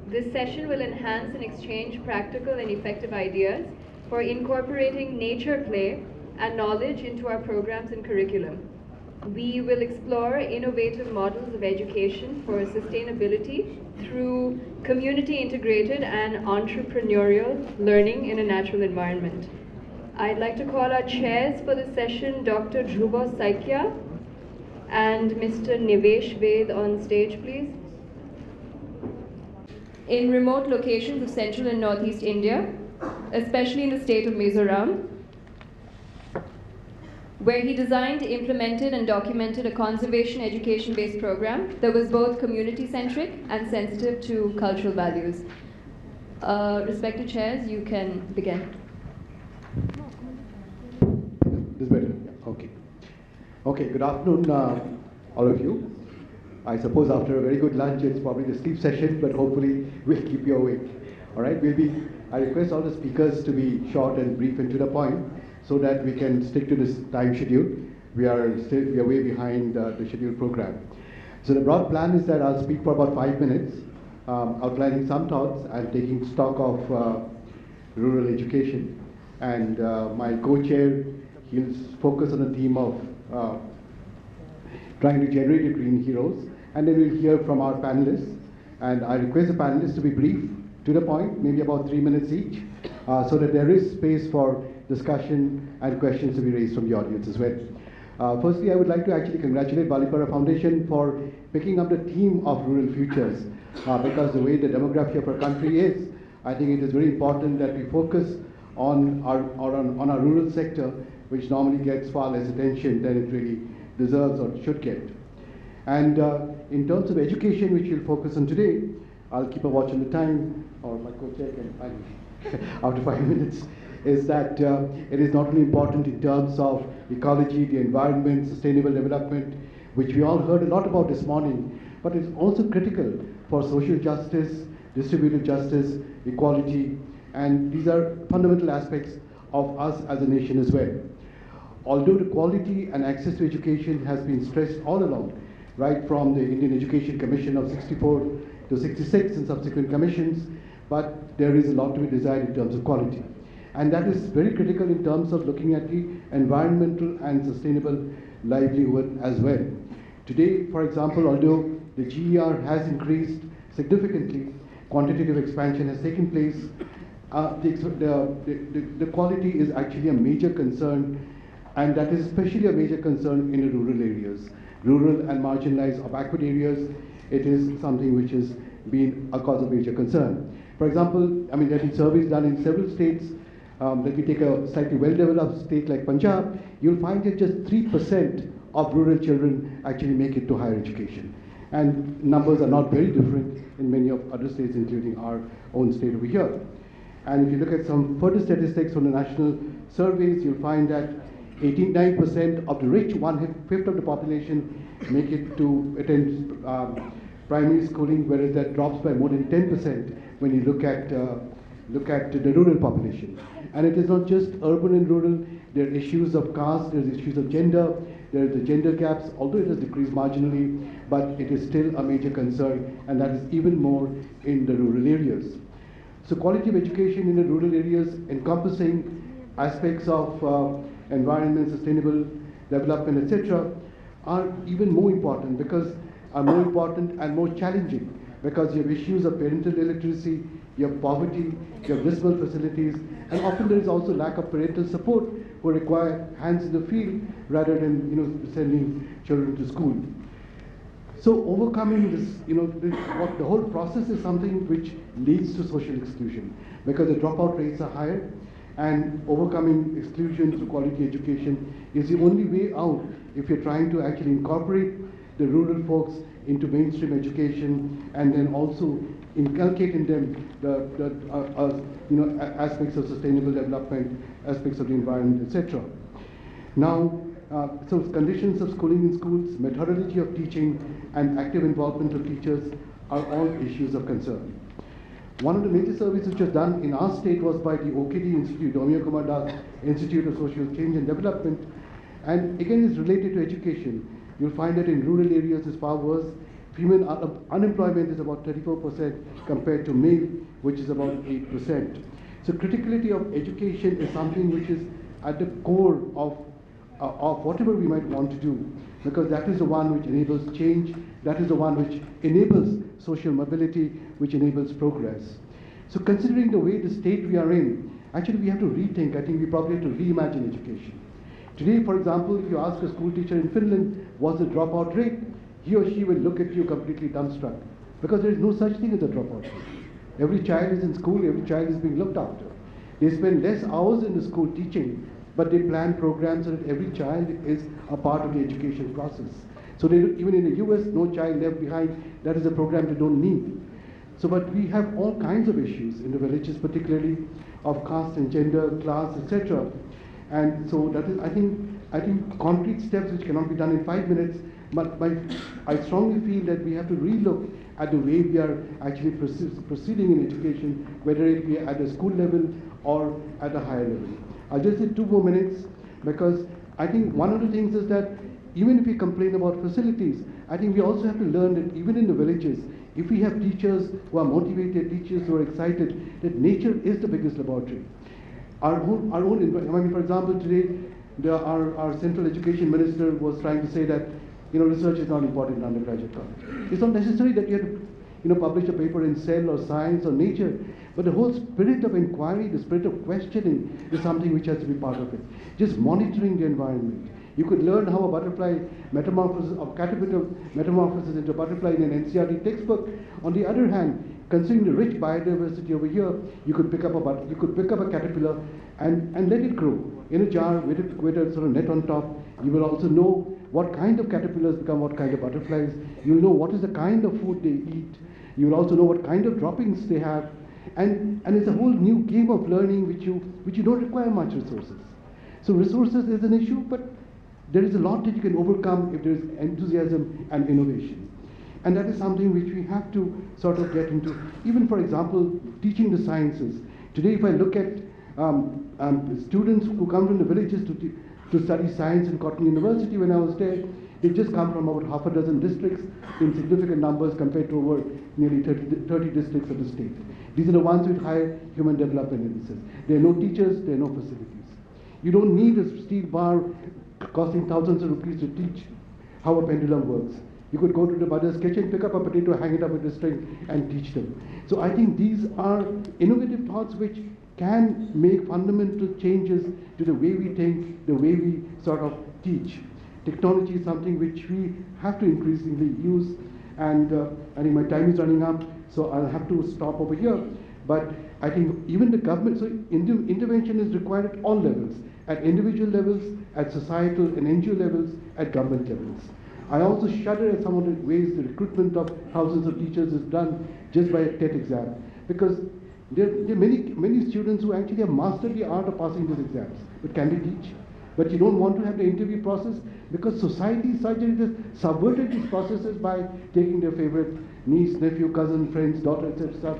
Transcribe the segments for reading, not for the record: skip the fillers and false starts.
This session will enhance and exchange practical and effective ideas for incorporating nature play and knowledge into our programs and curriculum. We will explore innovative models of education for sustainability through community-integrated and entrepreneurial learning in a natural environment. I'd like to call our chairs for the session, Dr. Dhruva Saikya and Mr. Nivesh Ved on stage, please. In remote locations of central and northeast India, especially in the state of Mizoram, where he designed, implemented, and documented a conservation education-based program that was both community-centric and sensitive to cultural values. Respected chairs, you can begin. This is better. Okay. Okay, good afternoon, all of you. I suppose after a very good lunch, it's probably the sleep session, but hopefully we'll keep you awake. All right, I request all the speakers to be short and brief and to the point so that we can stick to this time schedule. We are way behind the scheduled program. So the broad plan is that I'll speak for about 5 minutes, outlining some thoughts and taking stock of rural education. And my co-chair, he'll focus on the theme of trying to generate green heroes, and then we'll hear from our panelists. And I request the panelists to be brief, to the point, maybe about 3 minutes each, so that there is space for discussion and questions to be raised from the audience as well. Firstly, I would like to actually congratulate Balipara Foundation for picking up the theme of rural futures, because the way the demography of our country is, I think it is very important that we focus on our rural sector, which normally gets far less attention than it really deserves or should get. And in terms of education, which we'll focus on today, I'll keep a watch on the time, or my co-chair can, after 5 minutes, is that it is not only important in terms of ecology, the environment, sustainable development, which we all heard a lot about this morning, but it's also critical for social justice, distributive justice, equality, and these are fundamental aspects of us as a nation as well. Although the quality and access to education has been stressed all along, right from the Indian Education Commission of 64 to 66 and subsequent commissions, but there is a lot to be desired in terms of quality. And that is very critical in terms of looking at the environmental and sustainable livelihood as well. Today, for example, although the GER has increased significantly, quantitative expansion has taken place, the quality is actually a major concern, and that is especially a major concern in the rural areas. Rural and marginalized or backward areas, it is something which has been a cause of major concern. For example, I mean, there have been surveys done in several states. Let me take a slightly well-developed state like Punjab. You'll find that just 3% of rural children actually make it to higher education. And numbers are not very different in many of other states, including our own state over here. And if you look at some further statistics from the national surveys, you'll find that 89% of the rich, 1/5 of the population, make it to attend primary schooling, whereas that drops by more than 10% when you look at the rural population. And it is not just urban and rural. There are issues of caste, there are issues of gender, there are the gender gaps, although it has decreased marginally, but it is still a major concern, and that is even more in the rural areas. So quality of education in the rural areas encompassing aspects of environment, sustainable development, etc., are even more important and more challenging, because you have issues of parental illiteracy, you have poverty, you have dismal facilities, and often there is also lack of parental support who require hands in the field rather than sending children to school. So overcoming this, the whole process is something which leads to social exclusion, because the dropout rates are higher, and overcoming exclusion through quality education is the only way out if you're trying to actually incorporate the rural folks into mainstream education, and then also inculcate in them the aspects of sustainable development, aspects of the environment, etc. Now, so conditions of schooling in schools, methodology of teaching, and active involvement of teachers are all issues of concern. One of the major surveys which was done in our state was by the OKD Institute, Omya Kumar Das Institute of Social Change and Development, and again it's related to education. You'll find that in rural areas it's far worse. female unemployment is about 34% compared to male, which is about 8%. So criticality of education is something which is at the core of whatever we might want to do, because that is the one which enables change, that is the one which enables social mobility, which enables progress. So considering the way the state we are in, actually we have to rethink. I think we probably have to reimagine education. Today, for example, if you ask a school teacher in Finland what's the dropout rate, he or she will look at you completely dumbstruck, because there is no such thing as a dropout rate. Every child is in school, every child is being looked after. They spend less hours in the school teaching, but they plan programs so that every child is a part of the education process. So even in the US, no child left behind, that is a program they don't need. So, but we have all kinds of issues in the villages, particularly of caste and gender, class, etc. And so that is, I think concrete steps which cannot be done in 5 minutes, but I strongly feel that we have to relook at the way we are actually proceeding in education, whether it be at the school level or at a higher level. I'll just say 2 more minutes, because I think one of the things is that even if we complain about facilities, I think we also have to learn that even in the villages, if we have teachers who are motivated, teachers who are excited, that nature is the biggest laboratory. Our own, I mean, for example, today, our central education minister was trying to say that, research is not important in undergraduate college. It's not necessary that you have to, publish a paper in Cell or Science or Nature, but the whole spirit of inquiry, the spirit of questioning is something which has to be part of it. Just monitoring the environment. You could learn how a butterfly metamorphosis, of caterpillar metamorphosis into a butterfly in an NCERT textbook. On the other hand, considering the rich biodiversity over here, you could pick up a caterpillar and let it grow in a jar with a sort of net on top. You will also know what kind of caterpillars become what kind of butterflies. You'll know what is the kind of food they eat. You'll also know what kind of droppings they have. And it's a whole new game of learning which you don't require much resources. So resources is an issue, but there is a lot that you can overcome if there is enthusiasm and innovation. And that is something which we have to sort of get into. Even, for example, teaching the sciences. Today, if I look at students who come from the villages to study science in Cotton University when I was there, they just come from about half a dozen districts in significant numbers compared to over nearly 30 districts of the state. These are the ones with higher human development indices. There are no teachers, there are no facilities. You don't need a steel bar costing thousands of rupees to teach how a pendulum works. You could go to the mother's kitchen, pick up a potato, hang it up with a string, and teach them. So I think these are innovative thoughts which can make fundamental changes to the way we think, the way we sort of teach. Technology is something which we have to increasingly use, and I think my time is running up, so I'll have to stop over here. But I think even the government, so intervention is required at all levels, at individual levels, at societal and NGO levels, at government levels. I also shudder at some of the ways the recruitment of thousands of teachers is done just by a TET exam, because there are many students who actually have mastered the art of passing these exams, but can they teach? But you don't want to have the interview process, because society is such that it has subverted these processes by taking their favorite niece, nephew, cousin, friends, daughter, etc.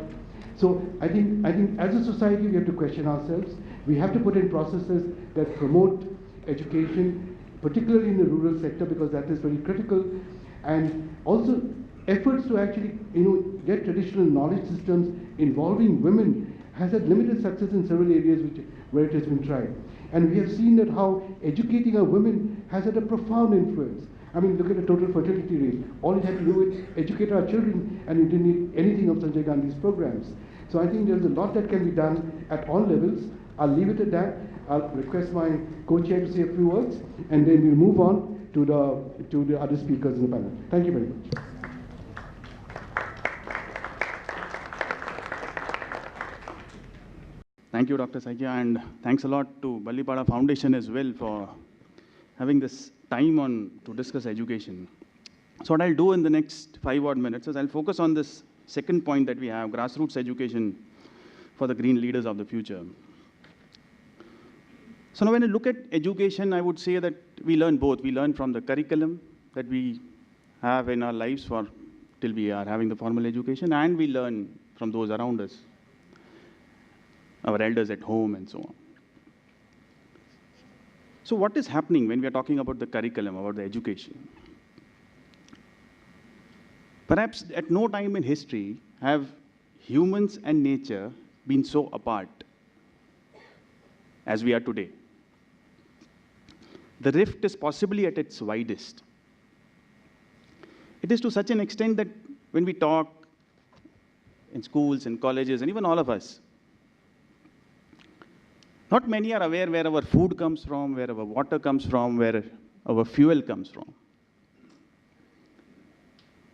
So I think as a society we have to question ourselves. We have to put in processes that promote education, particularly in the rural sector, because that is very critical, and also efforts to actually get traditional knowledge systems involving women has had limited success in several areas where it has been tried. And we have seen that how educating our women has had a profound influence. I mean, look at the total fertility rate. All it had to do is educate our children, and we didn't need anything of Sanjay Gandhi's programs. So I think there's a lot that can be done at all levels. I'll leave it at that. I'll request my co-chair to say a few words, and then we'll move on to the other speakers in the panel. Thank you very much. Thank you, Dr. Saikya, and thanks a lot to Balipara Foundation as well for having this time to discuss education. So what I'll do in the next 5 odd minutes is I'll focus on this second point that we have, grassroots education for the green leaders of the future. So now when I look at education, I would say that we learn both. We learn from the curriculum that we have in our lives till we are having the formal education, and we learn from those around us, our elders at home and so on. So what is happening when we are talking about the curriculum, about the education? Perhaps at no time in history have humans and nature been so apart as we are today. The rift is possibly at its widest. It is to such an extent that when we talk in schools and colleges, and even all of us, not many are aware where our food comes from, where our water comes from, where our fuel comes from.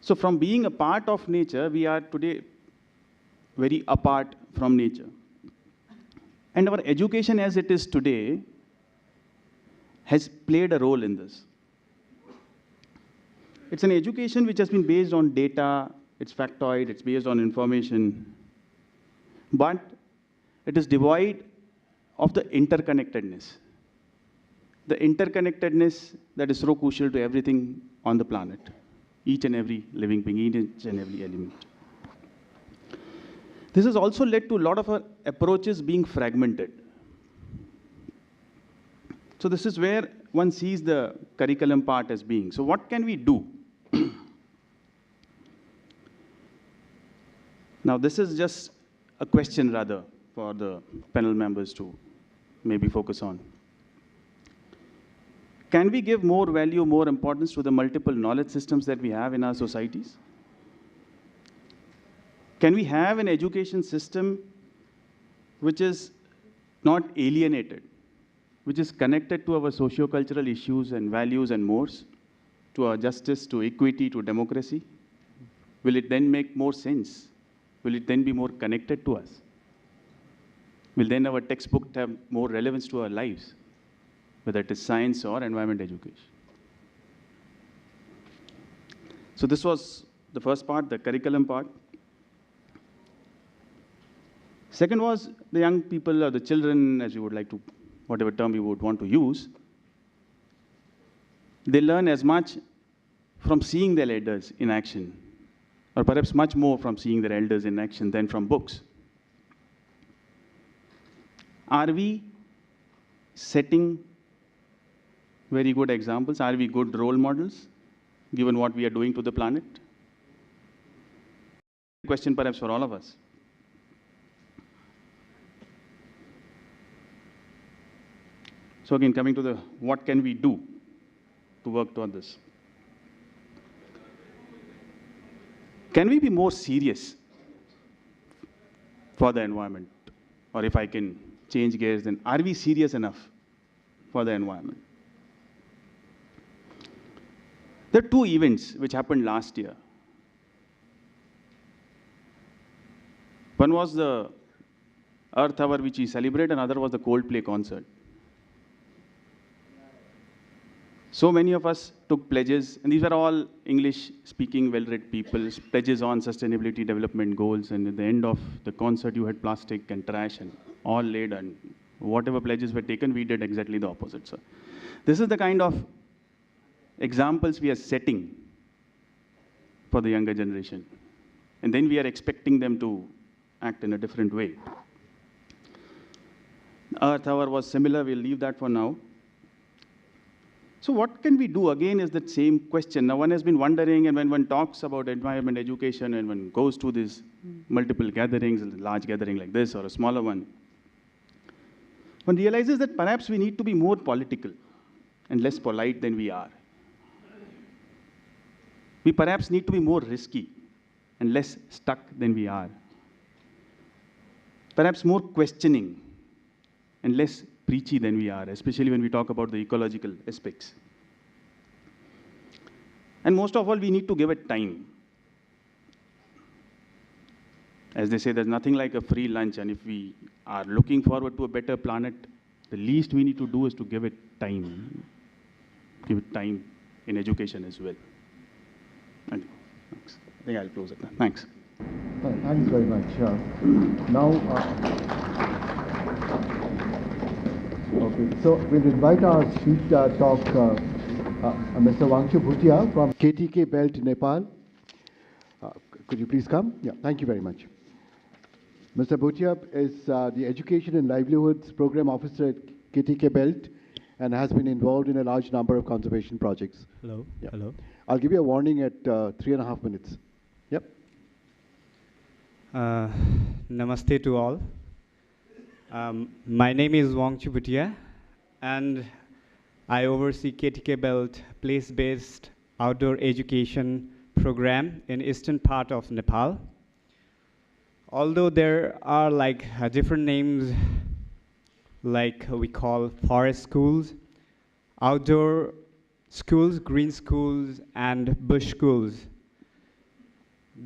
So from being a part of nature, we are today very apart from nature. And our education as it is today has played a role in this. It's an education which has been based on data, it's factoid, it's based on information, but it is devoid of the interconnectedness. The interconnectedness that is so crucial to everything on the planet, each and every living being, each and every element. This has also led to a lot of our approaches being fragmented. So this is where one sees the curriculum part as being. So what can we do? Now this is just a question rather for the panel members to maybe focus on. Can we give more value, more importance to the multiple knowledge systems that we have in our societies? Can we have an education system which is not alienated, which is connected to our socio-cultural issues and values and mores, to our justice, to equity, to democracy? Will it then make more sense? Will it then be more connected to us? Will then our textbook have more relevance to our lives, whether it is science or environment education? So this was the first part, the curriculum part. Second was the young people or the children, as you would like to, whatever term you would want to use. They learn as much from seeing their elders in action, or perhaps much more from seeing their elders in action than from books. Are we setting very good examples? Are we good role models, given what we are doing to the planet? Question perhaps for all of us. So again, coming to the what can we do to work toward this? Can we be more serious for the environment? Or if I can change gears, then are we serious enough for the environment? There are two events which happened last year. One was the Earth Hour, which we celebrate, and another was the Coldplay concert. So many of us took pledges, and these were all English-speaking, well-read people, pledges on sustainability development goals, and at the end of the concert, you had plastic and trash and all laid, and whatever pledges were taken, we did exactly the opposite. So this is the kind of examples we are setting for the younger generation. And then we are expecting them to act in a different way. Earth Hour was similar, we'll leave that for now. So what can we do? Again, is that same question. Now, one has been wondering, and when one talks about environment education, and one goes to these multiple gatherings, a large gathering like this, or a smaller one realizes that perhaps we need to be more political and less polite than we are. We perhaps need to be more risky and less stuck than we are. Perhaps more questioning and less preachy than we are, especially when we talk about the ecological aspects. And most of all, we need to give it time. As they say, there's nothing like a free lunch, and if we are looking forward to a better planet, the least we need to do is to give it time. Give it time in education as well. And thanks. I think I'll close it now. Thanks. Thanks very much. Okay, so we'll invite our street talk, Mr. Wangshu Bhutia from KTK Belt, Nepal. Could you please come? Yeah, thank you very much. Mr. Bhutia is the Education and Livelihoods Program Officer at KTK Belt and has been involved in a large number of conservation projects. Hello. Yeah. Hello. I'll give you a warning at 3.5 minutes. Yep. Namaste to all. My name is Wang Chubutia, and I oversee KTK Belt place-based outdoor education program in eastern part of Nepal. Although there are different names, like we call forest schools, outdoor schools, green schools, and bush schools.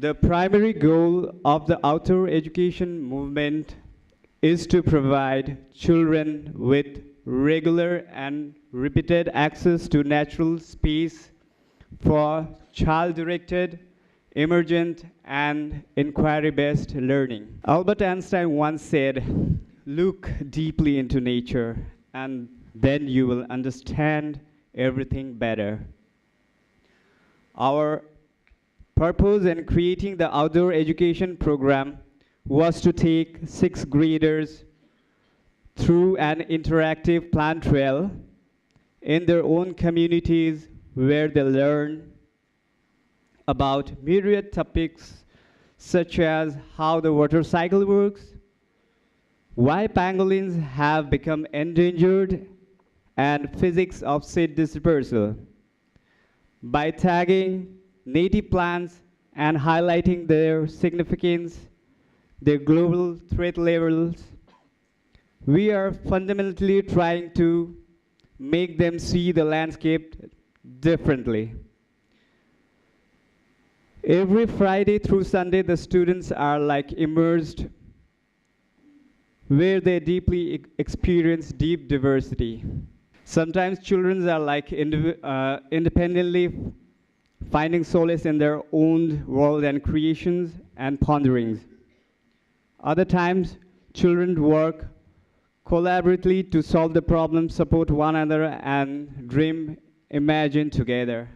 The primary goal of the outdoor education movement is to provide children with regular and repeated access to natural space for child-directed, emergent, and inquiry-based learning. Albert Einstein once said, "Look deeply into nature, and then you will understand everything better." Our purpose in creating the outdoor education program was to take sixth graders through an interactive plant trail in their own communities where they learn about myriad topics such as how the water cycle works, why pangolins have become endangered, and physics of seed dispersal. By tagging native plants and highlighting their significance, their global threat levels, we are fundamentally trying to make them see the landscape differently. Every Friday through Sunday, the students are immersed where they deeply experience deep diversity. Sometimes children are independently finding solace in their own world and creations and ponderings. Other times, children work collaboratively to solve the problem, support one another, and dream, imagine together.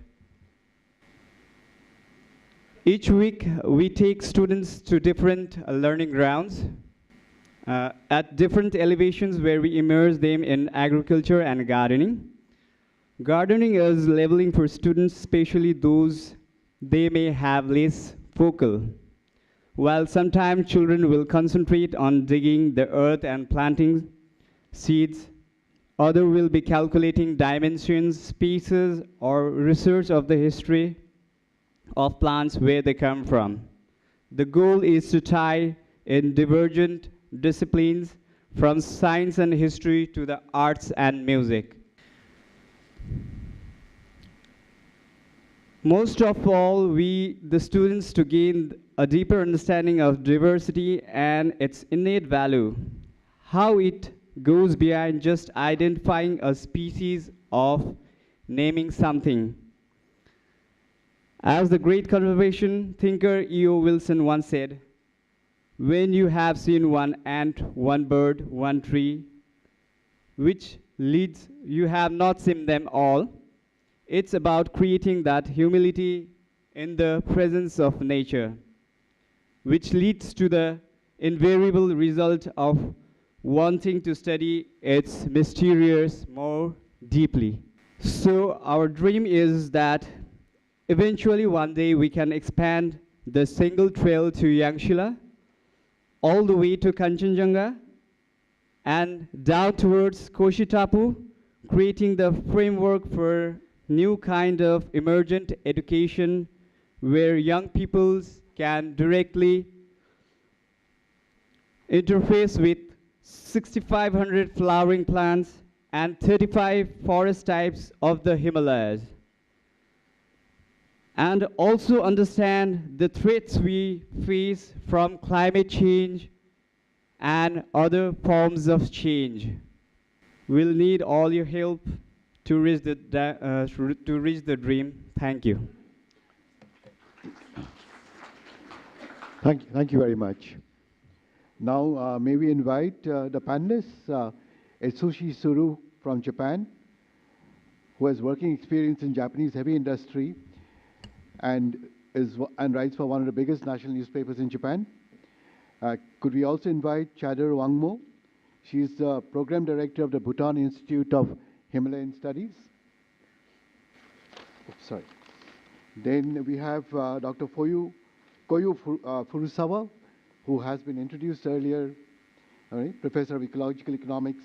Each week, we take students to different learning grounds at different elevations where we immerse them in agriculture and gardening. Gardening is leveling for students, especially those they may have less focal. While sometimes children will concentrate on digging the earth and planting seeds, others will be calculating dimensions, spaces, or research of the history of plants where they come from. The goal is to tie in divergent disciplines from science and history to the arts and music. Most of all, the students, to gain a deeper understanding of diversity and its innate value, how it goes beyond just identifying a species of naming something. As the great conservation thinker E.O. Wilson once said, "When you have seen one ant, one bird, one tree, which leads you have not seen them all," it's about creating that humility in the presence of nature, which leads to the invariable result of wanting to study its mysterious more deeply. So our dream is that eventually one day we can expand the single trail to Yangshila, all the way to Kanchenjunga, and down towards Koshitapu, creating the framework for new kind of emergent education where young peoples can directly interface with 6,500 flowering plants and 35 forest types of the Himalayas, and also understand the threats we face from climate change and other forms of change. We'll need all your help to reach the dream. Thank you. Thank you very much. Now, may we invite the panelists, Etsushi Suru from Japan, who has working experience in Japanese heavy industry and writes for one of the biggest national newspapers in Japan. Could we also invite Chadar Wangmo? She's the program director of the Bhutan Institute of Himalayan Studies. Oops, sorry. Then we have Dr. Foyu Koyu Furusawa, who has been introduced earlier, all right, Professor of Ecological Economics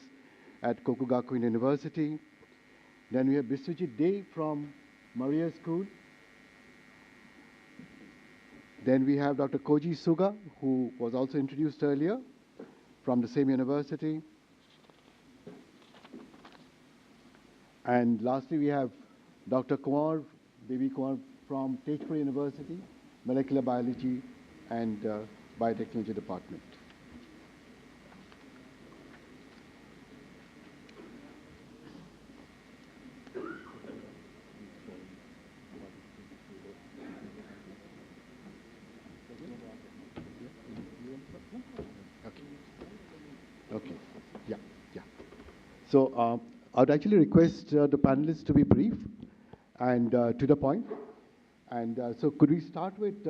at Kokugakuin University. Then we have Biswajit Dey from Maria School. Then we have Dr. Koji Suga, who was also introduced earlier from the same university. And lastly, we have Dr. Kumar, Devi Kumar from Tejpur University, Molecular Biology and Biotechnology Department. Okay. Yeah. So I would actually request the panelists to be brief and to the point. And so could we start with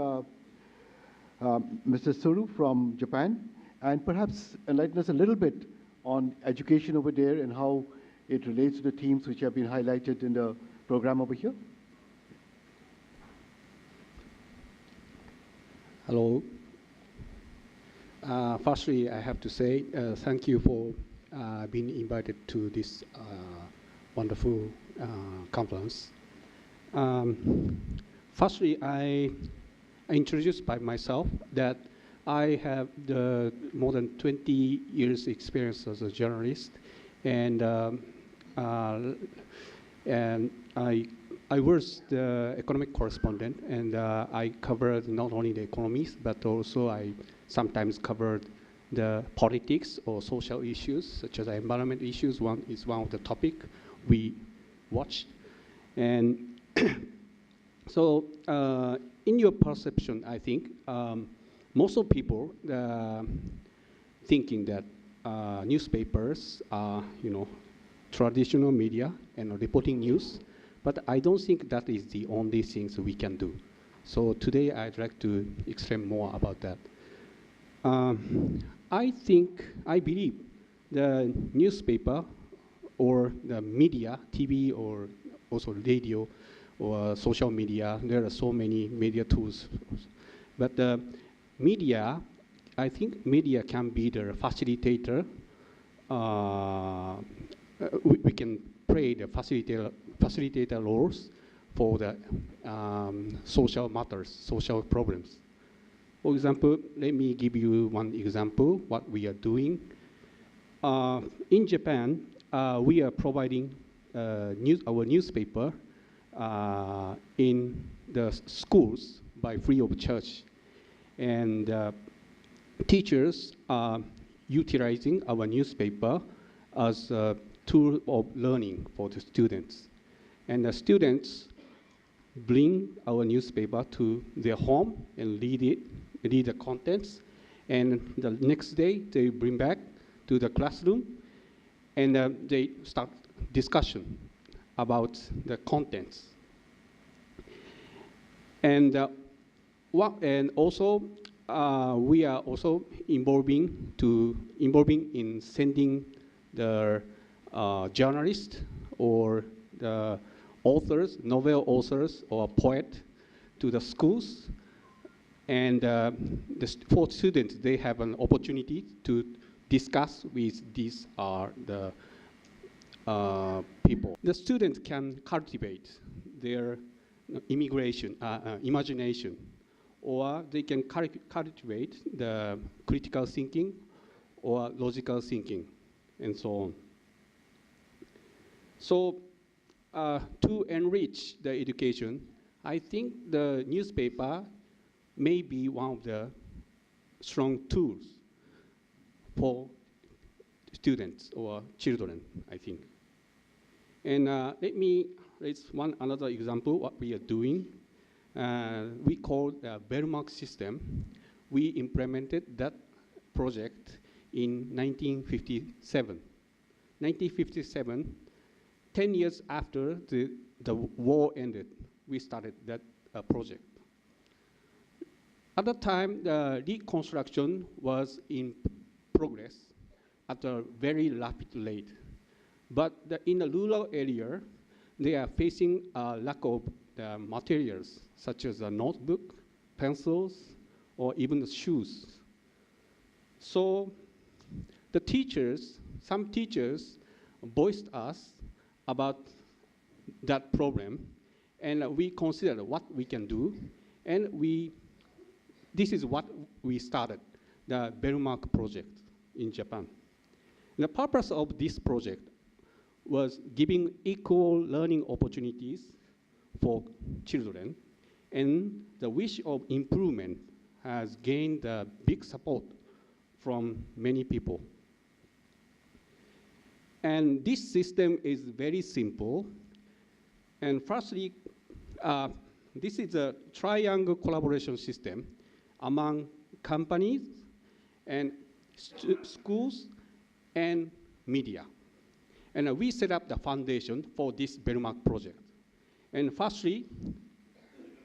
Mr. Suru from Japan, and perhaps enlighten us a little bit on education over there and how it relates to the themes which have been highlighted in the program over here? Hello. Firstly, I have to say thank you for being invited to this wonderful conference. Firstly, I introduced by myself that I have more than 20 years experience as a journalist, and I was the economic correspondent, and I covered not only the economies, but also I sometimes covered the politics or social issues, such as environment issues. One of the topic we watched. And so in your perception, I think, most of people thinking that newspapers are, traditional media and reporting news, but I don't think that is the only things we can do. So today I'd like to explain more about that. I believe the newspaper or the media, TV or also radio or social media, there are so many media tools. But the media, I think media can be the facilitator. We can play the facilitator roles for the social matters, social problems. For example, let me give you one example, what we are doing. In Japan, we are providing our newspaper in the schools by free of charge. And teachers are utilizing our newspaper as a tool of learning for the students. And the students bring our newspaper to their home and read the contents, and the next day they bring back to the classroom, and they start discussion about the contents. And also we are also involving in sending the journalists or the authors, novel authors or poet to the schools. And for students, they have an opportunity to discuss with these the people. The students can cultivate their imagination, or they can cultivate the critical thinking or logical thinking, and so on. So to enrich the education, I think the newspaper may be one of the strong tools for students or children, I think. And let me raise another example, what we are doing. We call the Bellmark system. We implemented that project in 1957. 1957, 10 years after the war ended, we started that project. At the time, the reconstruction was in progress at a very rapid rate. But in the rural area, they are facing a lack of the materials, such as a notebook, pencils, or even the shoes. So the teachers, some teachers voiced us about that problem, and we considered what we can do, and this is what we started, the Bellmark project in Japan. And the purpose of this project was giving equal learning opportunities for children, and the wish of improvement has gained big support from many people. And this system is very simple. And firstly, this is a triangle collaboration system among companies and schools and media. And we set up the foundation for this Bellmark project. And firstly,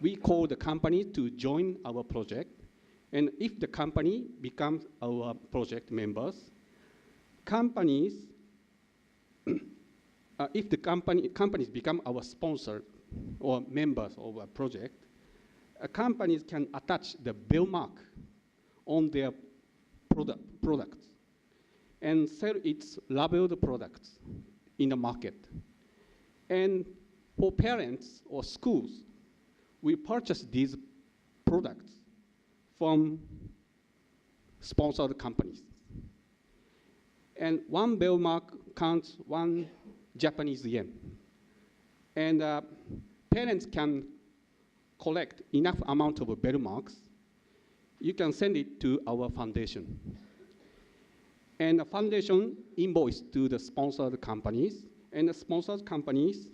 we call the company to join our project. And if the company becomes our project members, companies, if the companies become our sponsor or members of a project, companies can attach the Bellmark on their products and sell its labeled products in the market. And for parents or schools, we purchase these products from sponsored companies. And one Bellmark counts 1 Japanese yen. And parents can collect enough amount of Bellmarks. You can send it to our foundation. And the foundation invoice to the sponsored companies, and the sponsored companies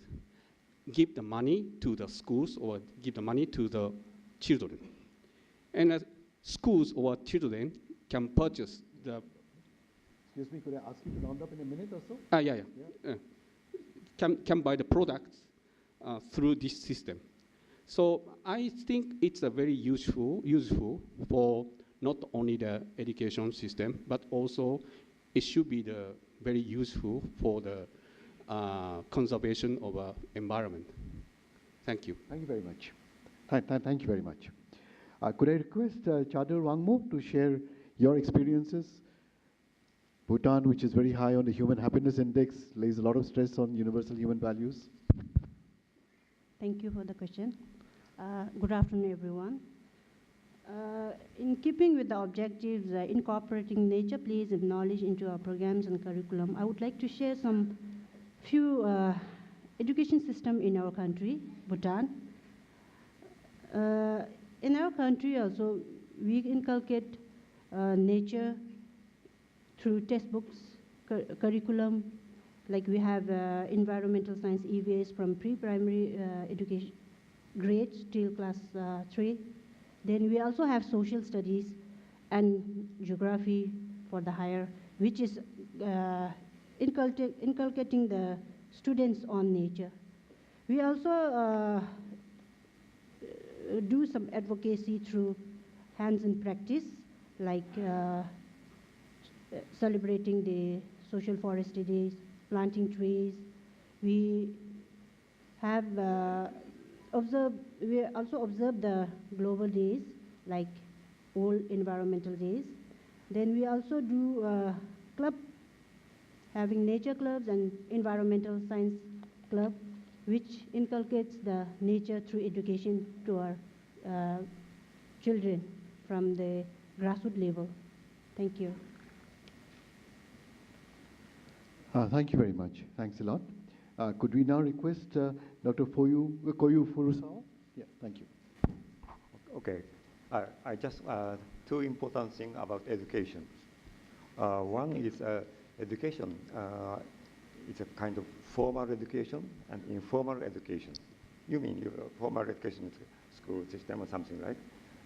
give the money to the schools or give the money to the children. And schools or children can purchase the... Excuse me, could I ask you to round up in a minute or so? Yeah. Can buy the products through this system. So I think it's a very useful for not only the education system, but also it should be very useful for the conservation of environment. Thank you. Thank you very much. Thank you very much. Could I request Chadar Wangmo to share your experiences? Bhutan, which is very high on the Human Happiness Index, lays a lot of stress on universal human values. Thank you for the question. Good afternoon, everyone. In keeping with the objectives, incorporating nature plays and knowledge into our programs and curriculum, I would like to share some few education system in our country, Bhutan. In our country also, we inculcate nature through textbooks, curriculum, like we have environmental science EVAs from pre-primary education grades till class 3. Then we also have social studies and geography for the higher, which is inculcating the students on nature. We also do some advocacy through hands-on practice, like celebrating the social forestry days, planting trees. We have we also observe the global days, like World Environmental Days. Then we also do club, having nature clubs and environmental science club, which inculcates the nature through education to our children from the grassroots level. Thank you. Thank you very much. Thanks a lot. Could we now request Dr. Koyu Furusawa? Yeah, thank you. Okay. I just two important things about education. One is education. It's a kind of formal education and informal education. You mean formal education is school system or something, right?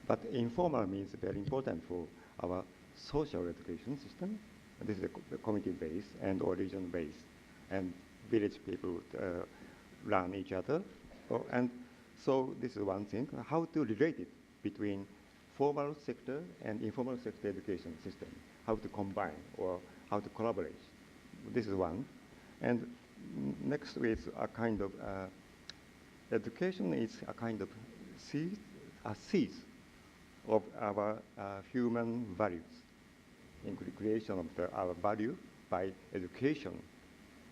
But informal means very important for our social education system. This is a community-based and or region-based, and village people learn each other. And so this is one thing, how to relate it between formal sector and informal sector education system, how to combine or how to collaborate. This is one. And next is a kind of, education is a kind of seed of our human values, in creation of our value by education.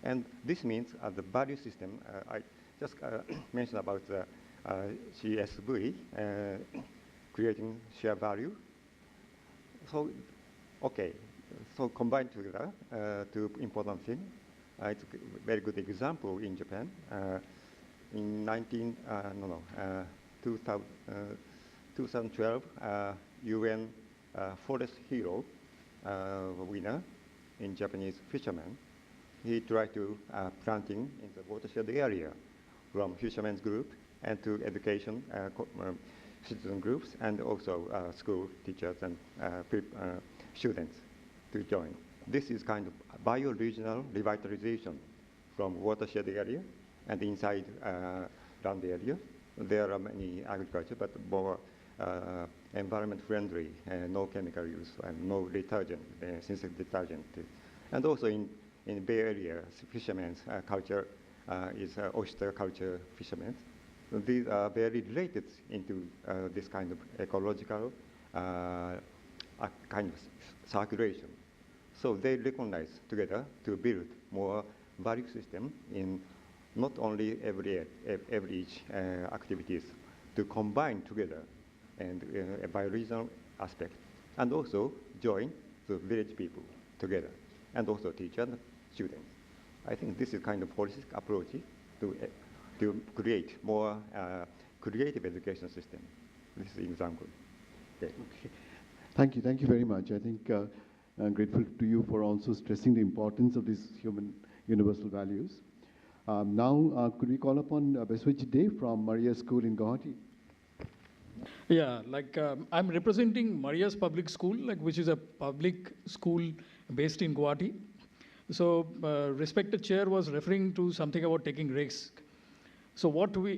And this means the value system, I just mentioned about the CSV, creating shared value. So, okay, so combined together, two important things. It's a very good example in Japan. In 2012, UN Forest Hero winner in Japanese fisherman, he tried to planting in the watershed area from fishermen's group and to education citizen groups and also school teachers and students to join. This is kind of bioregional revitalization from watershed area and inside land area. There are many agriculture, but more environment friendly, no chemical use and no detergent, synthetic detergent. And also in Bay Area, fishermen's culture is oyster culture fishermen. These are very related into this kind of ecological kind of circulation. So they recognize together to build more value system in not only every each activities, to combine together and by regional aspect, and also join the village people together, and also teachers and students. I think this is kind of holistic approach to create more creative education system. This is an example. Okay. Thank you very much. I think I'm grateful to you for also stressing the importance of these human universal values. Now, could we call upon Beswich Day from Maria School in Guwahati? Yeah, I'm representing Maria's Public School, which is a public school based in Guwahati. So, respected chair was referring to something about taking risk. So,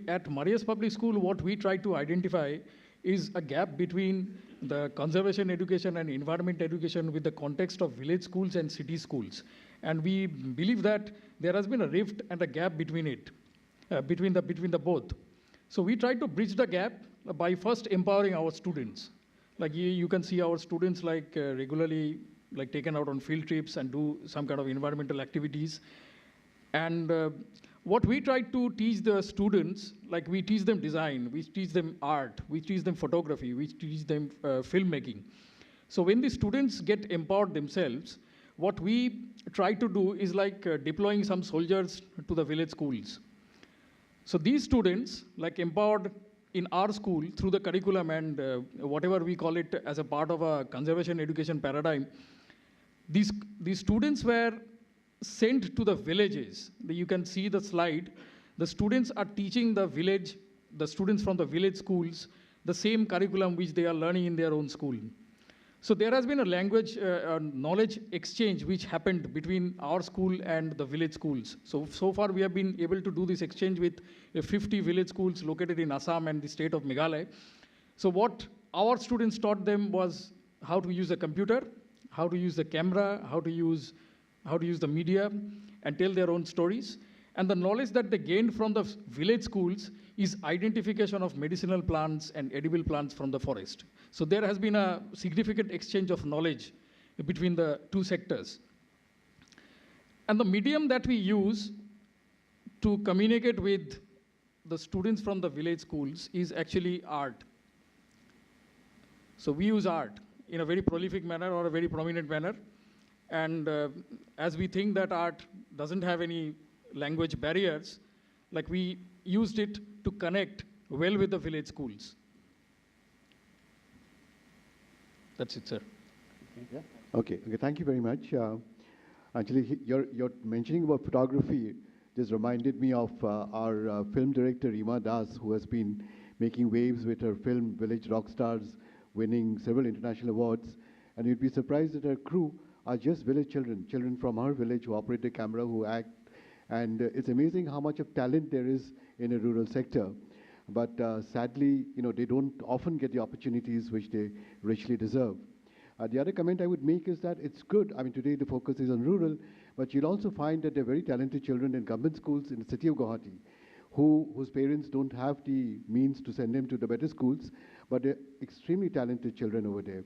at Maria's Public School, what we try to identify is a gap between the conservation education and environment education with the context of village schools and city schools. And we believe that there has been a rift and a gap between it, between the both. So we try to bridge the gap by first empowering our students. Like you can see our students regularly taken out on field trips and do some kind of environmental activities. And what we try to teach the students, we teach them design, we teach them art, we teach them photography, we teach them filmmaking. So when the students get empowered themselves, what we try to do is deploying some soldiers to the village schools. So these students, empowered in our school through the curriculum and whatever we call it as a part of a conservation education paradigm, these students were sent to the villages. You can see the slide. The students are teaching the students from the village schools, the same curriculum which they are learning in their own school. So there has been a language, knowledge exchange which happened between our school and the village schools. So far we have been able to do this exchange with 50 village schools located in Assam and the state of Meghalaya. So what our students taught them was how to use a computer, how to use the camera, how to use the media and tell their own stories. And the knowledge that they gained from the village schools is identification of medicinal plants and edible plants from the forest. So there has been a significant exchange of knowledge between the two sectors. And the medium that we use to communicate with the students from the village schools is actually art. So we use art in a very prolific manner or a very prominent manner. And as we think that art doesn't have any language barriers, we used it to connect well with the village schools. That's it, sir. Yeah. Okay. Thank you very much. Actually, you're mentioning about photography just reminded me of our film director, Ima Das, who has been making waves with her film Village Rockstars, winning several international awards. And you'd be surprised that her crew are just village children from our village who operate the camera, who act. And it's amazing how much of talent there is in a rural sector. But sadly, they don't often get the opportunities which they richly deserve. The other comment I would make is that it's good. I mean, today the focus is on rural, but you'll also find that there are very talented children in government schools in the city of Guwahati whose parents don't have the means to send them to the better schools, but they're extremely talented children over there.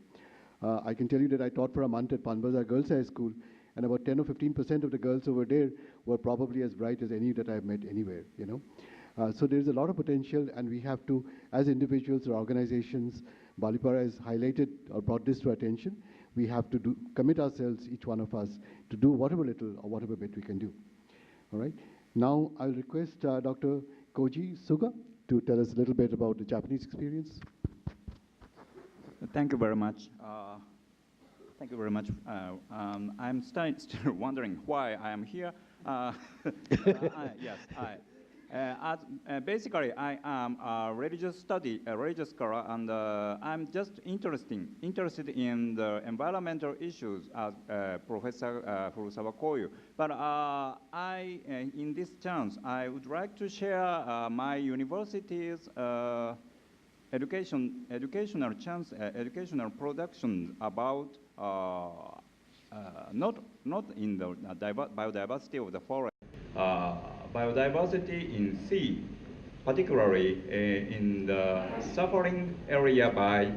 I can tell you that I taught for a month at Panbazar Girls High School, and about 10 or 15% of the girls over there were probably as bright as any that I've met anywhere, you know. So there's a lot of potential, and we have to, as individuals or organizations, Balipara has highlighted or brought this to attention. We have to commit ourselves, each one of us, to do whatever little or whatever bit we can do. All right. Now I'll request Dr. Koji Suga to tell us a little bit about the Japanese experience. Thank you very much. Thank you very much. I'm still wondering why I am here. Yes, basically, I am a religious scholar, and I'm just interested in the environmental issues as Professor Furusawa Koyu. But in this chance, I would like to share my university's educational production about not in the biodiversity of the forest, biodiversity in sea, particularly in the suffering area by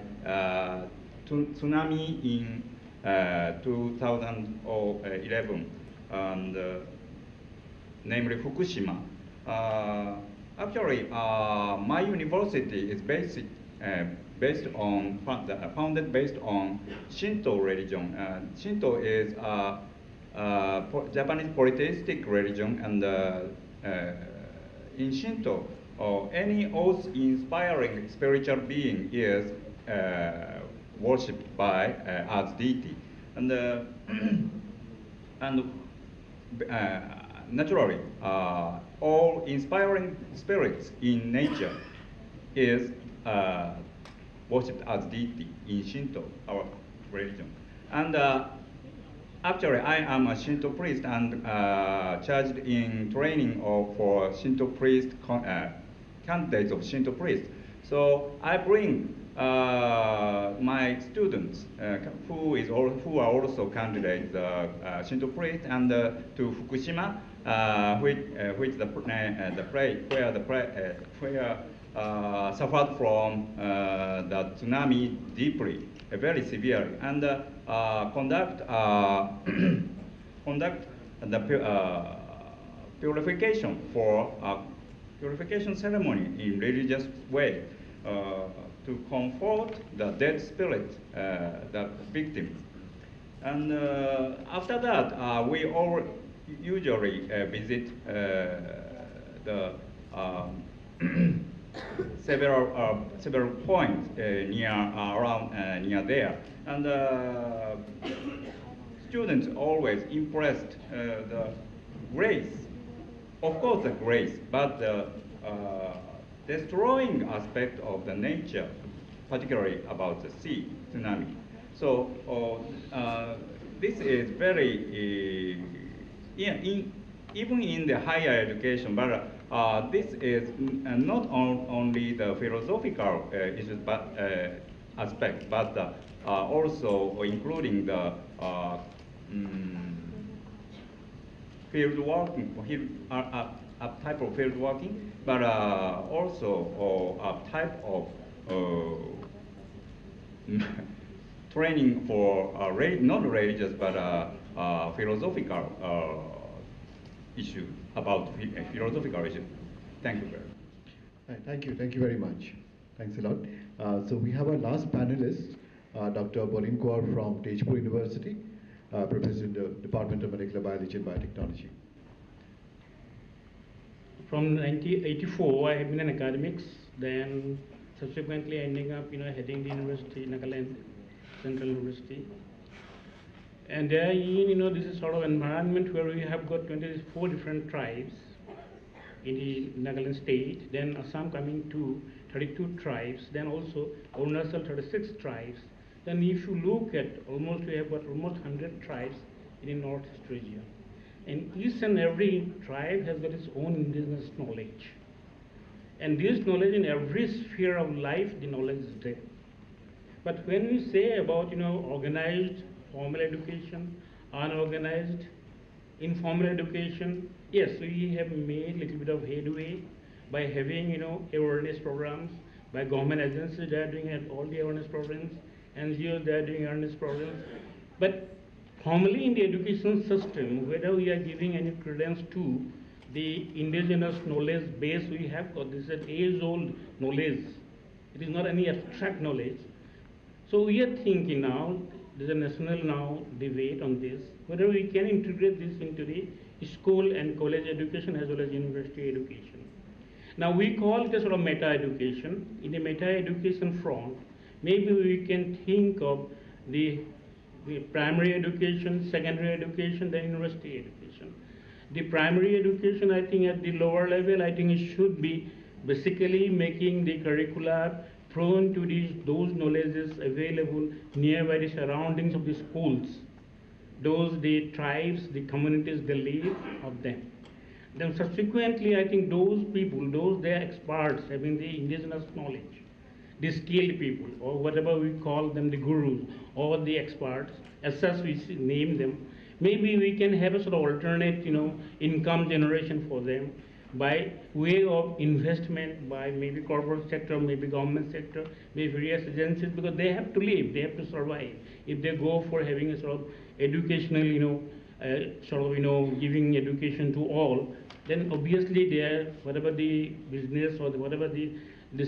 tsunami in 2011, and namely Fukushima. Actually, my university is founded based on Shinto religion. Shinto is Japanese polytheistic religion, and in Shinto, any awe-inspiring spiritual being is worshipped by as deity, and naturally, all inspiring spirits in nature is worshipped as deity in Shinto, our religion. And actually, I am a Shinto priest and charged in training for Shinto priest candidates of Shinto priest. So I bring my students who are also candidates Shinto priest and to Fukushima, which suffered from the tsunami deeply, very severely, and conduct the purification ceremony in religious way to comfort the dead spirit, the victim. And after that, we all usually visit the several points near there, and students always impressed the grace, of course the grace, but the destroying aspect of the nature, particularly about the sea tsunami. So this is very even in the higher education, but this is not only the philosophical issues, but aspect, but also including the field working, a type of field working, but also a type of training for not religious but philosophical issue, about philosophical issue. Thank you very much. Thank you very much. Thanks a lot. So we have our last panelist, Dr. Bolin Kaur from Tejpur University, Professor in the Department of Molecular Biology and Biotechnology. From 1984, I have been in academics, then subsequently ending up, heading the university, Nagaland Central University. And there, this is sort of environment where we have got 24 different tribes in the Nagaland state, then Assam coming to 32 tribes, then also Arunachal 36 tribes. Then if you look at we have got almost 100 tribes in the Northeast region. And each and every tribe has got its own indigenous knowledge. And this knowledge in every sphere of life, the knowledge is there. But when we say about, organized formal education, unorganized informal education, yes, we have made a little bit of headway, by having, awareness programs, by government agencies, they are doing all the awareness programs, NGOs, they are doing awareness programs. But formally in the education system, whether we are giving any credence to the indigenous knowledge base we have got, this is an age-old knowledge. It is not any abstract knowledge. So we are thinking now, there's a national now debate on this, whether we can integrate this into the school and college education as well as university education. Now we call it a sort of meta-education. In the meta-education front, maybe we can think of the primary education, secondary education, then university education. The primary education, I think at the lower level, I think it should be basically making the curricula prone to those knowledges available nearby the surroundings of the schools, the tribes, the communities they live of them. Then subsequently, I think those people, they are experts having the indigenous knowledge, the skilled people, or whatever we call them, the gurus, or the experts, as such we name them. Maybe we can have a sort of alternate, income generation for them by way of investment by maybe corporate sector, maybe government sector, maybe various agencies, because they have to live, they have to survive. If they go for having a sort of educational, giving education to all, then obviously they are, whatever the business or whatever the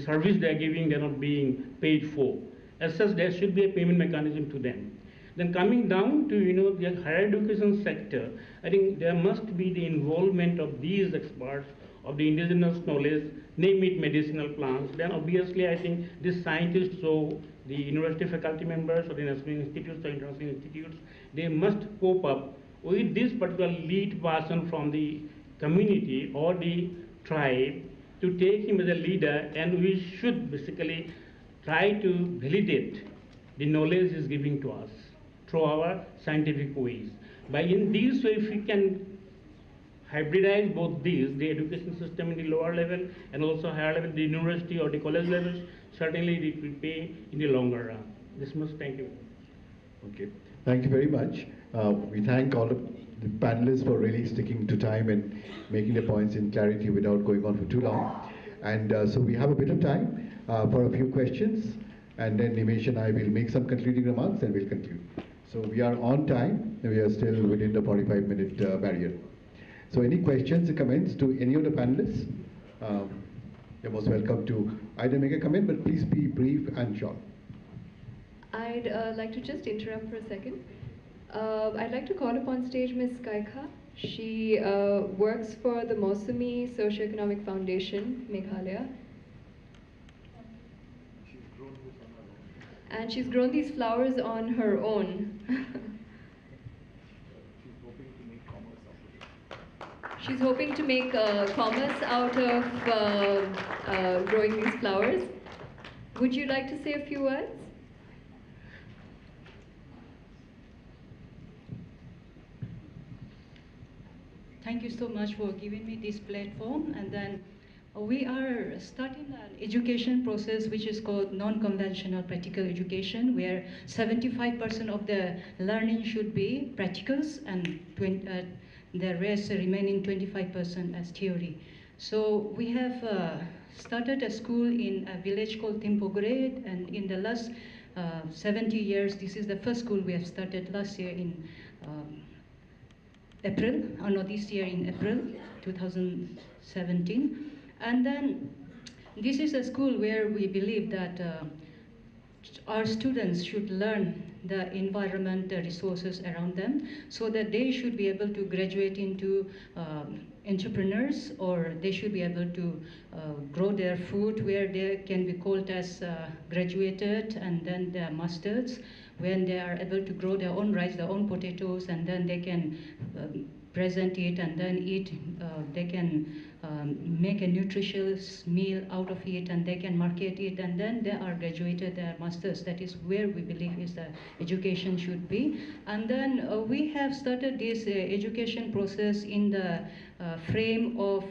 service they are giving, they are not being paid for. As such, there should be a payment mechanism to them. Then coming down to the higher education sector, I think there must be the involvement of these experts of the indigenous knowledge, name it medicinal plants. Then obviously I think these scientists, so the university faculty members or the national institutes or international institutes, they must cope up with this particular lead person from the community or the tribe to take him as a leader, and we should basically try to validate the knowledge is giving to us through our scientific ways. By in this way, if we can hybridize both these, the education system in the lower level and also higher level, the university or the college levels, certainly it will pay in the longer run. This much, thank you. Okay, thank you very much. We thank all of the panelists for really sticking to time and making the points in clarity without going on for too long. And so we have a bit of time for a few questions, and then Nimesh and I will make some concluding remarks and we'll conclude. So we are on time, and we are still within the 45-minute barrier. So any questions or comments to any of the panelists? You're most welcome to either make a comment, but please be brief and short. I'd like to just interrupt for a second. I'd like to call upon stage Ms. Kaika. She works for the Mosumi Socioeconomic Foundation, Meghalaya. And she's grown these flowers on her own. She's hoping to make commerce out of growing these flowers. Would you like to say a few words? Thank you so much for giving me this platform. And then we are starting an education process which is called non-conventional practical education, where 75% of the learning should be practicals and the rest remaining 25% as theory. So we have started a school in a village called Timpogre, and in the last 70 years, this is the first school we have started last year in this year in April 2017. And then this is a school where we believe that our students should learn the environment, the resources around them, so that they should be able to graduate into entrepreneurs, or they should be able to grow their food, where they can be called as graduated and then their masters, when they are able to grow their own rice, their own potatoes, and then they can present it and then eat. They can make a nutritious meal out of it, and they can market it, and then they are graduated, they are masters. That is where we believe is the education should be. And then we have started this education process in the frame of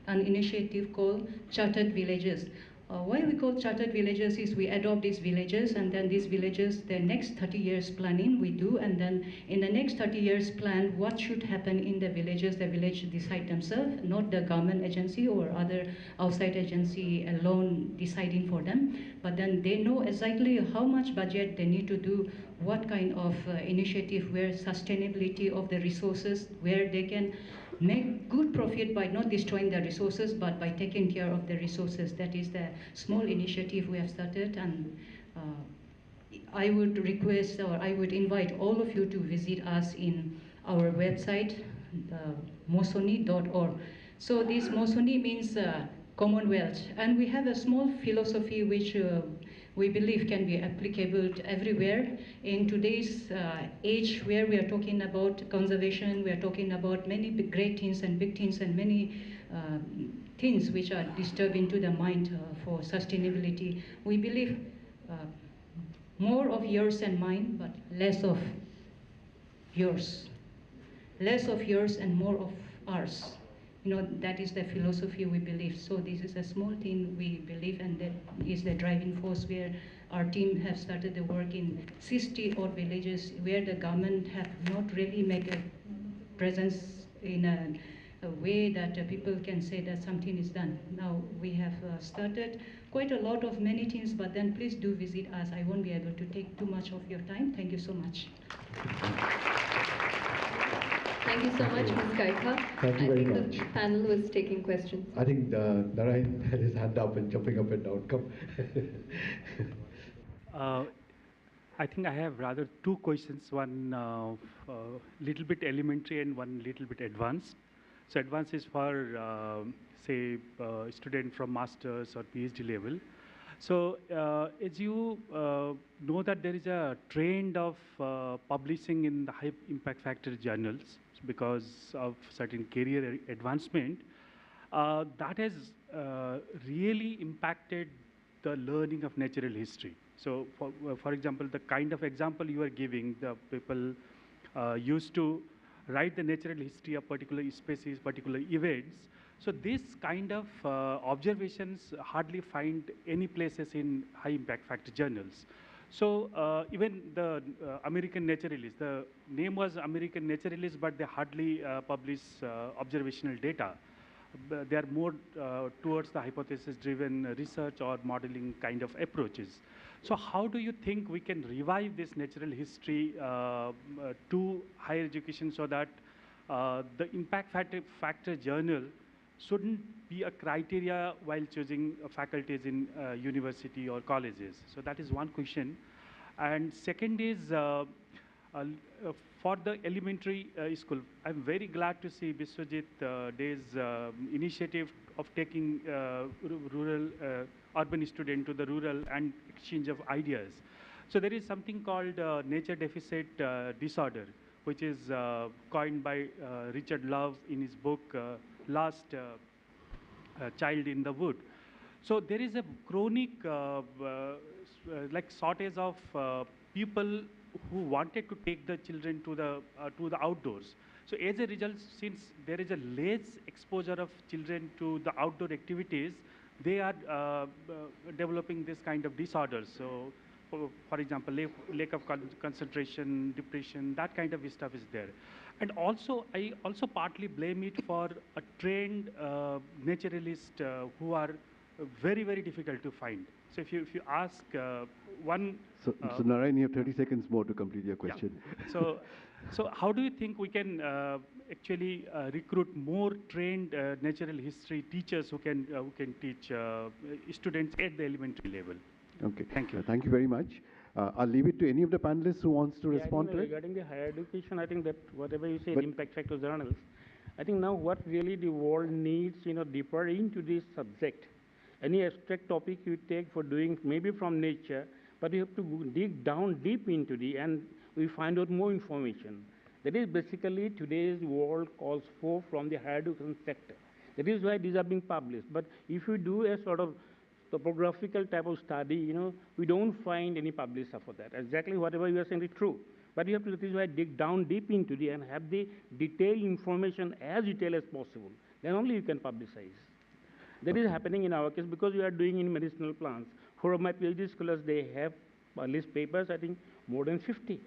an initiative called Chartered Villages. Why we call chartered villages is we adopt these villages, and then these villages, the next 30 years planning we do, and then in the next 30 years plan what should happen in the villages. The village decide themselves, not the government agency or other outside agency alone deciding for them, but then they know exactly how much budget they need to do, what kind of initiative, where sustainability of the resources, where they can make good profit by not destroying the resources, but by taking care of the resources. That is the small initiative we have started, and I would request, or I would invite all of you to visit us in our website, mosoni.org. So this Mosoni means Commonwealth, and we have a small philosophy which we believe can be applicable to everywhere. In today's age where we are talking about conservation, we are talking about many great things and big things and many things which are disturbing to the mind for sustainability. We believe more of yours and mine, but less of yours. Less of yours and more of ours. You know, that is the philosophy we believe. So this is a small thing we believe, and that is the driving force where our team have started the work in 60 odd villages where the government have not really made a presence in a way that people can say that something is done. Now we have started quite a lot of many things, but then please do visit us. I won't be able to take too much of your time. Thank you so much. Thank you so much, Ms. Kaika. Thank you very much. I think the panel was taking questions. I think Narayan had his hand up and jumping up and down. Come. I think I have rather two questions, one little bit elementary and one little bit advanced. So advanced is for, say, student from master's or PhD level. So as you know that there is a trend of publishing in the high impact factor journals because of certain career advancement, that has really impacted the learning of natural history. So for example, the kind of example you are giving, the people used to write the natural history of particular species, particular events. So this kind of observations hardly find any places in high impact factor journals. So even the American naturalists, the name was American naturalists, but they hardly publish observational data. They are more towards the hypothesis-driven research or modeling kind of approaches. So how do you think we can revive this natural history to higher education so that the impact factor journal shouldn't be a criteria while choosing faculties in university or colleges? So that is one question. And second is, for the elementary school, I'm very glad to see Biswajit Day's initiative of taking urban student to the rural and exchange of ideas. So there is something called nature deficit disorder, which is coined by Richard Love in his book, Last Child in the Wood. So there is a chronic like shortage of people who wanted to take the children to the outdoors. So as a result, since there is a less exposure of children to the outdoor activities, they are developing this kind of disorders. So for example, lack of concentration, depression, that kind of stuff is there. And also, I also partly blame it for a trained naturalist who are very, very difficult to find. So if you ask one... So Narayan, you have 30 seconds more to complete your question. Yeah. So how do you think we can actually recruit more trained natural history teachers who can teach students at the elementary level? Okay. Thank you. Thank you very much. I'll leave it to any of the panelists who wants to respond to it. Regarding the higher education, I think that whatever you say, impact factor journals, I think now what really the world needs, deeper into this subject. Any abstract topic you take for doing, maybe from nature, but you have to dig down deep into and we find out more information. That is basically today's world calls for from the higher education sector. That is why these are being published. But if you do a sort of topographical type of study, we don't find any publisher for that. Exactly whatever you are saying is true. But you have to, that is why, dig down deep into and have the detailed information as detailed as possible. Then only you can publicize. That is happening in our case because we are doing in medicinal plants. For my PhD scholars, they have published papers, I think, more than 50.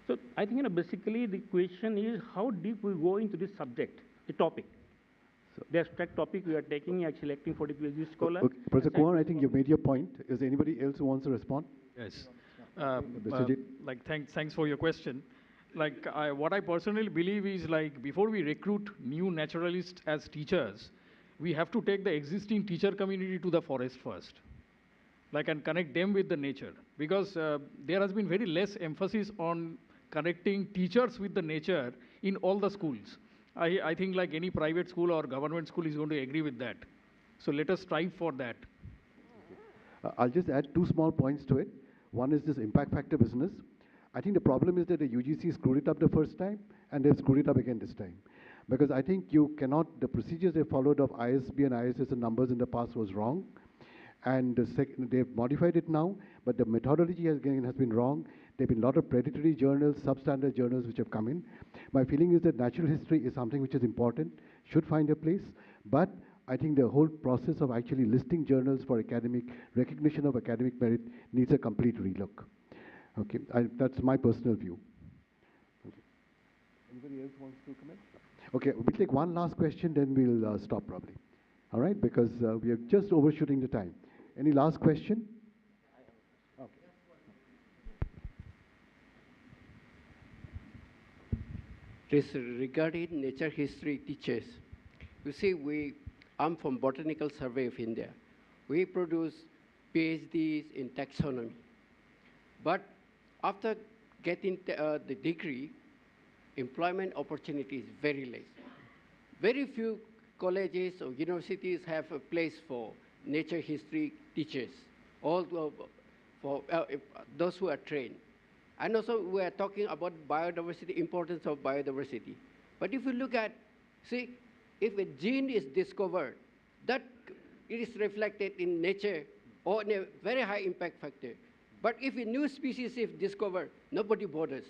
So I think basically the question is how deep we go into this subject, the topic. The abstract topic we are taking, actually selecting for the PhD scholar. Okay. Professor Kumar, I think you've made your point. Is there anybody else who wants to respond? Yes. Thanks for your question. What I personally believe is before we recruit new naturalists as teachers, we have to take the existing teacher community to the forest first, and connect them with the nature, because there has been very less emphasis on connecting teachers with the nature in all the schools. I think any private school or government school is going to agree with that. So let us strive for that. I'll just add two small points to it. One is this impact factor business. I think the problem is that the UGC screwed it up the first time, and they've screwed it up again this time. Because I think you cannot, the procedures they followed of ISB and ISS and numbers in the past was wrong. And they've modified it now, but the methodology has been wrong. There have been a lot of predatory journals, substandard journals which have come in. My feeling is that natural history is something which is important, should find a place, but I think the whole process of actually listing journals for academic recognition of academic merit needs a complete relook. Okay, that's my personal view. Okay. Anybody else wants to comment? Okay, we'll take one last question, then we'll stop probably. All right, because we are just overshooting the time. Any last question? Okay. It is regarding nature history teachers. You see, I'm from Botanical Survey of India. We produce PhDs in taxonomy. But after getting the degree, employment opportunity is very less. Very few colleges or universities have a place for nature history teachers, all for those who are trained. And also we are talking about biodiversity, importance of biodiversity. But if you look at, see, if a gene is discovered, that it is reflected in nature or in a very high impact factor. But if a new species is discovered, nobody bothers.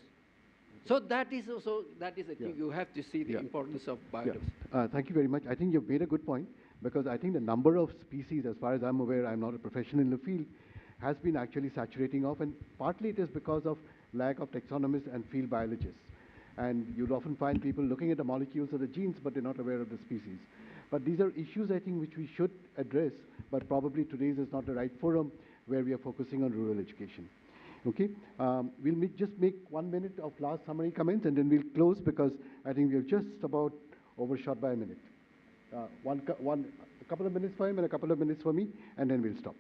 So that is a thing you have to see the importance of biodiversity. Thank you very much. I think you've made a good point, because I think the number of species, as far as I'm aware, I'm not a professional in the field, has been actually saturating off, and partly it is because of lack of taxonomists and field biologists. And you'll often find people looking at the molecules of the genes, but they're not aware of the species. But these are issues, I think, which we should address, but probably today's is not the right forum where we are focusing on rural education. Okay, we'll just make 1 minute of last summary comments, and then we'll close, because I think we've just about overshot by a minute. A couple of minutes for him and a couple of minutes for me, and then we'll stop.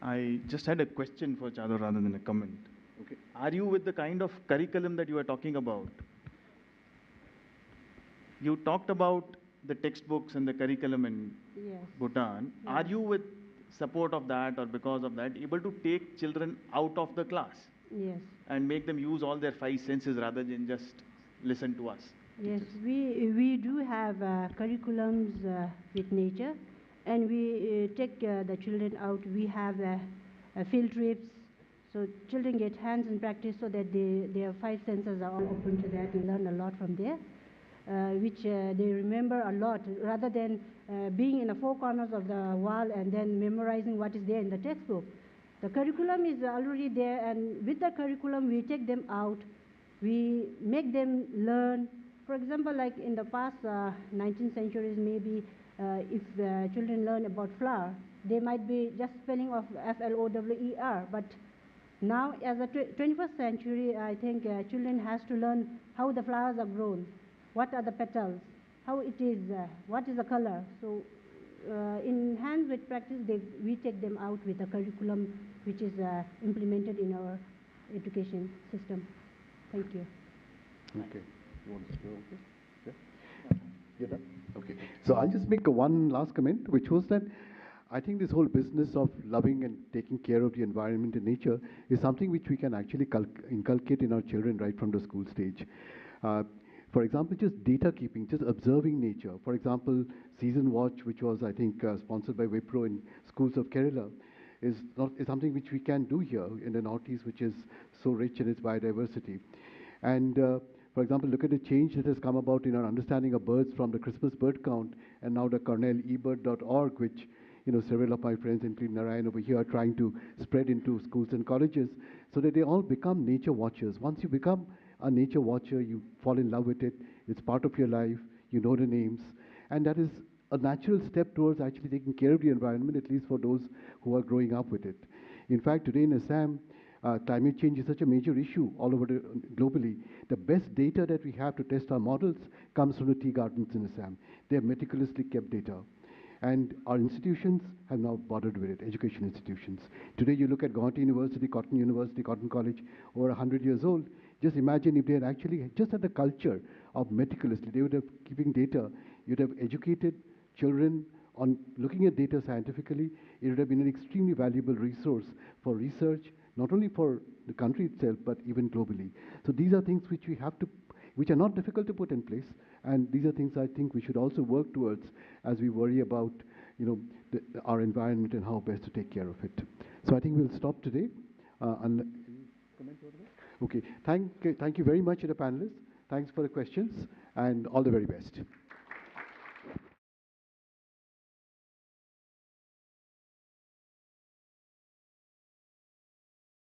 I just had a question for Chador rather than a comment. Okay. Are you with the kind of curriculum that you are talking about? You talked about the textbooks and the curriculum in Bhutan. Yeah. Are you, with support of that or because of that, able to take children out of the class? Yes. And make them use all their 5 senses rather than just listen to us? Yes, we do have curriculums with nature, and we take the children out. We have field trips, so children get hands-on practice so that their 5 senses are all open to that and learn a lot from there, which they remember a lot, rather than being in the 4 corners of the wall and then memorizing what is there in the textbook. The curriculum is already there, and with the curriculum we take them out, we make them learn. For example, like in the past 19th centuries, maybe if children learn about flower, they might be just spelling of Flower, but now as a 21st century, I think children has to learn how the flowers are grown, what are the petals, how it is, what is the color. So in hands with practice, we take them out with a curriculum which is implemented in our education system. Thank you. Okay. You want to go? Okay. Yeah? You're done? Okay. So I'll just make one last comment, which was that I think this whole business of loving and taking care of the environment and nature is something which we can actually inculcate in our children right from the school stage. For example, just data keeping, just observing nature. For example, Season Watch, which was, I think, sponsored by Wipro in schools of Kerala, is something which we can do here in the Northeast, which is so rich in its biodiversity. And For example, look at the change that has come about in our understanding of birds from the Christmas bird count and now the cornellebird.org, which several of my friends, including Narayan over here, are trying to spread into schools and colleges so that they all become nature watchers. Once you become a nature watcher, you fall in love with it. It's part of your life. You know the names. And that is a natural step towards actually taking care of the environment, at least for those who are growing up with it. In fact, today in Assam, climate change is such a major issue all over globally. The best data that we have to test our models comes from the tea gardens in Assam. They have meticulously kept data. And our institutions have now bothered with it, education institutions. Today you look at Guwahati University, Cotton College, over 100 years old. Just imagine if they had actually just had the culture of meticulously, they would have keeping data, you'd have educated children on looking at data scientifically. It would have been an extremely valuable resource for research, not only for the country itself, but even globally. So these are things which we have to, which are not difficult to put in place, and these are things I think we should also work towards as we worry about, our environment and how best to take care of it. So I think we'll stop today. Any comment over there? Okay, thank you very much to the panelists. Thanks for the questions, and all the very best.